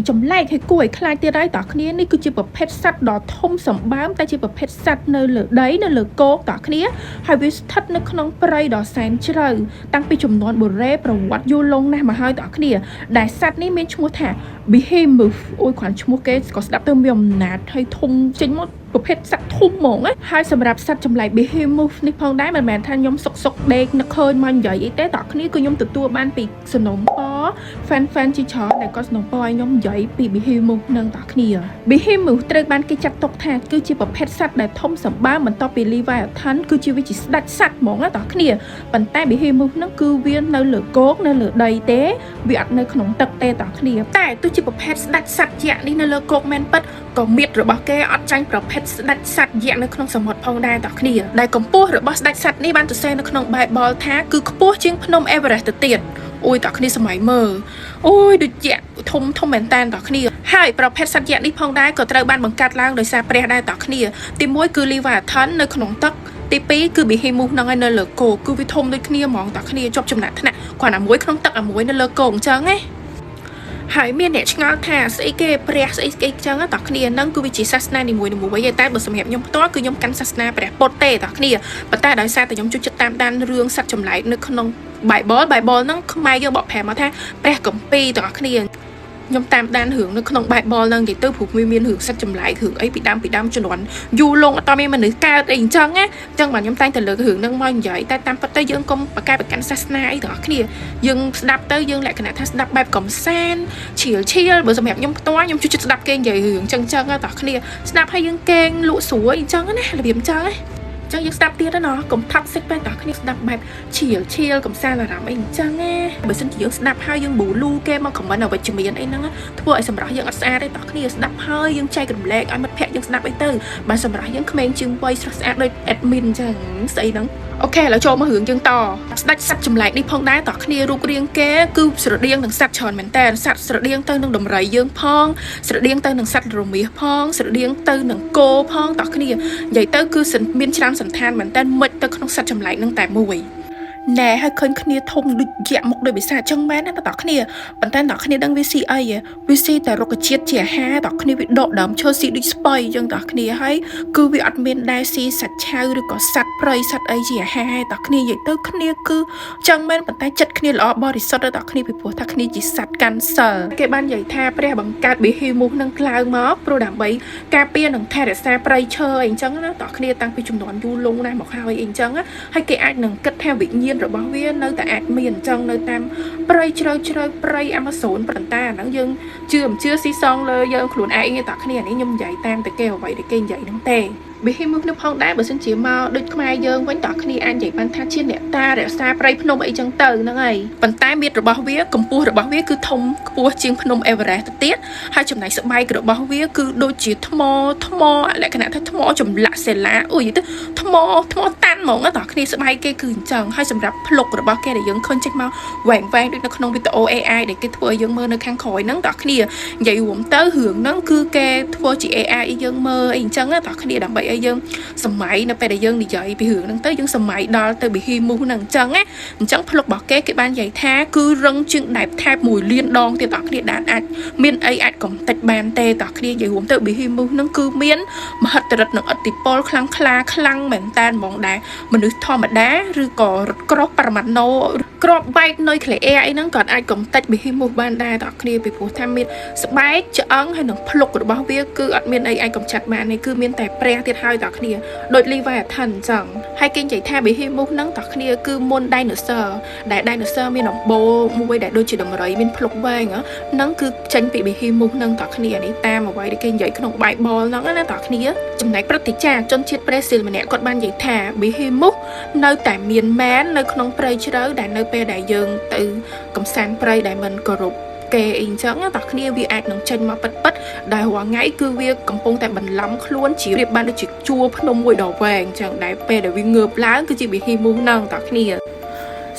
ចម្លែកឲ្យគួរឲ្យខ្លាចទៀតហើយតោះគ្នានេះគឺជាប្រភេទសត្វដ៏ធំសម្បើមតែជាប្រភេទសត្វនៅលើដីនៅលើគោកតោះគ្នាហើយវាស្ថិតនៅក្នុងព្រៃដ៏សែនជ្រៅតាំងពីជំនាន់បុរេប្រវត្តិយូរលង់ណាស់មកហើយតោះគ្នាដែលសត្វនេះមានឈ្មោះថា Behemoth អូយគ្រាន់ឈ្មោះគេក៏ស្ដាប់ទៅមានអំណាចហើយធំចេញមកប្រភេទសត្វធំហ្មងណាហើយសម្រាប់សត្វចម្លែក Behemoth នេះផងដែរមិនមែនថាខ្ញុំសុកដេកនឹកឃើញមកនិយាយអីទេតោះគ្នាគឺខ្ញុំទទួលបានពីសំណុំពរ fan ជាច្រើនដែលគាត់សំណុំពរឲ្យខ្ញុំនិយាយពី Behemoth នឹងតោះគ្នា Behemoth ត្រូវបានគេចាត់ទុកថាគឺជាប្រភេទសត្វដែលធំសម្បើមបន្ទាប់ពី Leviathan គឺជាវាជាស្ដេចសត្វហ្មងណាតោះគ្នាប៉ុន្តែ Behemoth នឹងគឺវានៅលើគោកនៅលើដីទេវាអត់នៅក្នុងទឹកទេតោះគ្នាតែទោះជាប្រភេទស្ដេចសត្វយក្សនេះនៅលើគោកមែនពិតក៏មាឌរបស់គេអត់ចាញ់ប្រភេទស្ដេចសត្វយក្សនៅក្នុងសមុទ្រផងដែរតោះគ្នាដែលកម្ពស់របស់ស្ដេចសត្វនេះបានសរសេរនៅក្នុង Bible ថាគឺខ្ពស់ជាងភ្នំ Everest ទៅទៀតអូយតោះគ្នាសម័យមើលអូយដូចយក្សធំមែនតើតោះគ្នាហើយប្រភេទសត្វយក្សនេះផងដែរក៏ត្រូវបានបង្កើតឡើងដោយសារព្រះដែរតោះគ្នាទី1គឺ Leviathan នៅក្នុងទឹកទី2គឺ Behemoth នឹងនៅលើគោគឺវាធំដូចគ្នាហ្មងតោះគ្នាជាប់ចំណាក់ថ្នាក់គ្រាន់តែមួយក្នុងទឹកអាមួយនៅលើគោអញ្ចឹងណាហើយមានអ្នកឆ្ងល់ថាស្អីគេព្រះស្អីគេចឹងតោះគ្នានឹងគឺវាជាសាសនានីមួយៗតែបើសម្រាប់ខ្ញុំផ្ទាល់គឺខ្ញុំកាន់សាសនាព្រះពុទ្ធទេតោះគ្នាប៉ុន្តែដោយសារតែខ្ញុំជួយចិត្តតាមដានរឿងសត្វចម្លែកនៅក្នុង Bible ហ្នឹងខ្មែរយើងបកប្រែមកថាព្រះគម្ពីរទាំងអស់គ្នាខ្ញុំតាមដានរឿងនៅក្នុង Bible ហ្នឹងនិយាយទៅព្រោះវាមានរឿងសត្វចម្លែករឿងអីពីដើមជំនាន់យូរលង់អត់មានមនុស្សកើតអីអញ្ចឹងណាអញ្ចឹងបាទខ្ញុំតែងតែលើករឿងហ្នឹងមកនិយាយតែតាមពិតទៅយើងកុំប្រកែកប្រកាន់សាសនាអីទាំងអស់គ្នាយើងស្ដាប់ទៅយើងលក្ខណៈថាស្ដាប់បែបកំសាន្តឈៀលបើសម្រាប់ខ្ញុំផ្ទាល់ខ្ញុំជួយចិត្តស្ដាប់គេនិយាយរឿងអញ្ចឹងទាំងអស់គ្នាស្ដាប់ហើយយើងកេងលក់ស្រួយអញ្ចឹងណារបៀបអញ្ចឹងណាចឹងយើងស្ដាប់ទៀតណាកុំផាប់សិចពេកតោះគ្នាស្ដាប់បែបឈៀលកំសាន្តអារម្មណ៍អីអញ្ចឹងណាបើសិនជាយើងស្ដាប់ហើយយើងប៊ូលូគេមកខមមិនអវិជ្ជមានអីហ្នឹងធ្វើឲ្យសម្រស់យើងអត់ស្អាតទេតោះគ្នាស្ដាប់ហើយយើងចែករំលែកឲ្យមិត្តភក្តិយើងស្ដាប់អីទៅបើសម្រស់យើងក្មេងជាងវ័យស្រស់ស្អាតដូច admin អញ្ចឹងស្អីហ្នឹងអូខេឥឡូវចូលមករឿងយើងតស្ដេចសត្វចម្លែកនេះផងដែរតោះគ្នារូបរាងគេគឺស្រដៀងនឹងសត្វច្រើនមែនតើសត្វស្រដៀងទៅនឹងដំរីយើងផងស្រដៀងទៅនឹងសត្វរមាសផងស្រដៀងទៅនឹងគោផងតោះគ្នានិយាយទៅគឺមានច្រើនសន្តានមែនតើមិនទៅក្នុងសត្វចម្លែកនឹងតែមួយណែហើយឃើញគ្នាធំដូចយក្សមុខដូចបិសាចចឹងមែនណាតោះគ្នាប៉ុន្តែតោះគ្នាដឹងវាស៊ីអីវាស៊ីតែរុក្ខជាតិជាអាហារតោះគ្នាវាដកដើមឈើស៊ីដូចស្ពៃចឹងតោះគ្នាហើយគឺវាអត់មានដែរស៊ីសាច់ឆៅឬក៏សត្វព្រៃសត្វអីជាអាហារតោះគ្នានិយាយទៅគ្នាគឺចឹងមែនប៉ុន្តែចិត្តគ្នាល្អបរិសុទ្ធតោះគ្នាពីព្រោះថាគ្នាជាសត្វកាន់សិលគេបាននិយាយថាព្រះបង្កើត Behemoth នឹងក្ឡើងមកព្រោះដើម្បីការពារនិងថែរក្សាព្រៃឈើអីចឹងណាតោះគ្នាតាំងពីជំនាន់យូរលង់ណាស់មកហើយអីចឹងហើយគេអាចនឹងគិតថាវិញ្ញាណរបស់វានៅតែអាចមានអញ្ចឹងនៅតាមព្រៃជ្រៅព្រៃ Amazon ប៉ុន្តែអាហ្នឹងយើងជឿមិនជឿស៊ីសងលើយើងខ្លួនឯងទេតោះគ្នានេះខ្ញុំនិយាយតាមតែគេអ្វីដែលគេនិយាយហ្នឹងទេ Behemoth នេះផងដែរបើសិនជាមកដូចខ្មែរយើងវិញតោះគ្នាអាចនិយាយបានថាជាអ្នកតារក្សាព្រៃភ្នំអីចឹងទៅហ្នឹងហើយប៉ុន្តែមាឌរបស់វាកម្ពស់របស់វាគឺធំខ្ពស់ជាងភ្នំ Everest ទៅទៀតហើយចំណែកស្បែករបស់វាគឺដូចជាថ្មលក្ខណៈថាថ្មចម្លាក់សិលាអូយទៅថ្មតាន់ហ្មងតោះគ្នាស្បែកគេគឺអញ្ចឹងហើយសម្រាប់ភ្លុករបស់គេដែលយើងឃើញចេញមកវែងដូចនៅក្នុងវីដេអូ AI ដែលគេធ្វើឲ្យយើងមើលនៅខាងក្រោយហ្នឹងតោះគ្នានិយាយរួមទៅរឿងហ្នឹងគឺគេធ្វើជា AI ឲ្យយើងមើលអីអញ្ចឹងតោះគ្នាដើម្បីយើងសម័យនៅពេលដែលយើងនិយាយពីរឿងហ្នឹងទៅយើងសម័យដល់ទៅ Behemoth ហ្នឹងអញ្ចឹងណាអញ្ចឹងភ្លុករបស់គេបាននិយាយថាគឺរឹងជាងដែបថែប1លានដងទៀតតោះគ្នាអាចមានអីអាចកំទេចបានទេតោះគ្នានិយាយរួមទៅ Behemoth ហ្នឹងគឺមានមហិទ្ធិឫទ្ធិនិងឥទ្ធិពលខ្លាំងមែនតើហ្មងដែរមនុស្សធម្មតាឬក៏រថក្រោះបរមាណូក្របបែកនុយក្លេអ៊ែរអីហ្នឹងក៏អាចកំទេច Behemoth បានដែរតោះគ្នាពីព្រោះថាមានស្បែកឆ្អឹងហើយនិងភ្លុករបស់វាគឺអត់មានអីអាចកំចាត់បានទេគឺមានតែព្រះទៀតហើយតោះគ្នាដូច Leviathan អញ្ចឹងហើយគេនិយាយថា Behemoth ហ្នឹងតោះគ្នាគឺមុន Dinosaur ដែល Dinosaur មានដំបូលមួយដែលដូចជាដំរីមានភ្លុកវែងហ្នឹងគឺចេញពី Behemoth ហ្នឹងតោះគ្នានេះតាមអ្វីដែលគេនិយាយក្នុង Bible ហ្នឹងណាតោះគ្នាចំណែកព្រឹទ្ធាចារ្យជនជាតិប្រេស៊ីលម្នាក់គាត់បាននិយាយថា Behemoth នៅតែមានមែននៅក្នុងព្រៃជ្រៅដែលនៅពេលដែលយើងទៅកំសាន្តព្រៃដែលមិនគោរពគេអីអញ្ចឹងតោះគ្នាវាអាចនឹងចេញមកពិតដែលរាល់ថ្ងៃគឺវាកំពុងតែបន្លំខ្លួនជ្រាបបានដូចជាជួរភ្នំមួយដ៏វែងអញ្ចឹងដែលពេលដែលវាងើបឡើងគឺជា Behemoth ហ្នឹងតោះគ្នា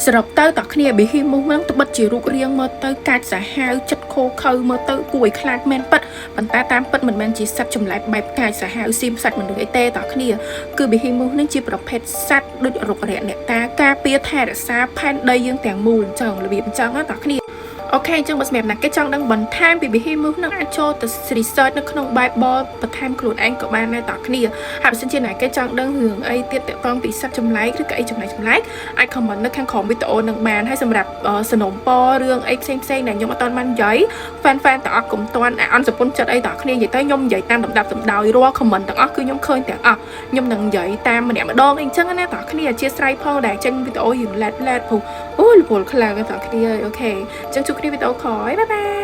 សរុបទៅតោះគ្នា Behemoth ហ្នឹងត្បិតជារូបរាងមើលទៅកាចសាហាវចិត្តខូខើមើលទៅគួរឲ្យខ្លាចមែនពិតប៉ុន្តែតាមពិតមិនមែនជាសត្វចម្លែកបែបកាចសាហាវស៊ីមសាច់មនុស្សអីទេតោះគ្នាគឺ Behemoth ហ្នឹងជាប្រភេទសត្វដូចរុក្ខរៈអ្នកតាការពារថែរក្សាផែនដីយើងទាំងមូលអញ្ចឹងរបៀបអញ្ចឹងតោះគ្នា អូខេអញ្ចឹងបើសម្រាប់ណាគេចង់ដឹងបន្ថែមពី behemoth នឹងអាចចូលទៅ research នៅក្នុង Bible បន្ថែមខ្លួនឯងក៏បានដែរតើគ្នាហើយបើសិនជាណាគេចង់ដឹងរឿងអីទៀតទាក់ទងពីសត្វចម្លែកឬក៏អីចម្លែកអាច comment នៅខាងក្រោមវីដេអូនឹងបានហើយសម្រាប់សនំពររឿងអីផ្សេងដែលខ្ញុំអត់ទាន់បាននិយាយ fan ទាំងអស់កុំទាន់អន់សពុនចិត្តអីតើគ្នានិយាយទៅខ្ញុំនិយាយតាមលំដាប់សម្ដោយរាល់ comment ទាំងអស់គឺខ្ញុំឃើញទាំងអស់ខ្ញុំនឹងនិយាយតាមម្នាក់ម្ដងអីចឹងណាតើគ្នាអធិស្ឋានផងដែលចេញវីដេអូរឿងឡែតព្រោះអូរវល់ខ្លាំងតើគ្នាអូខេអញ្ចឹងជួបគ្នាវីដេអូក្រោយបាយបាយ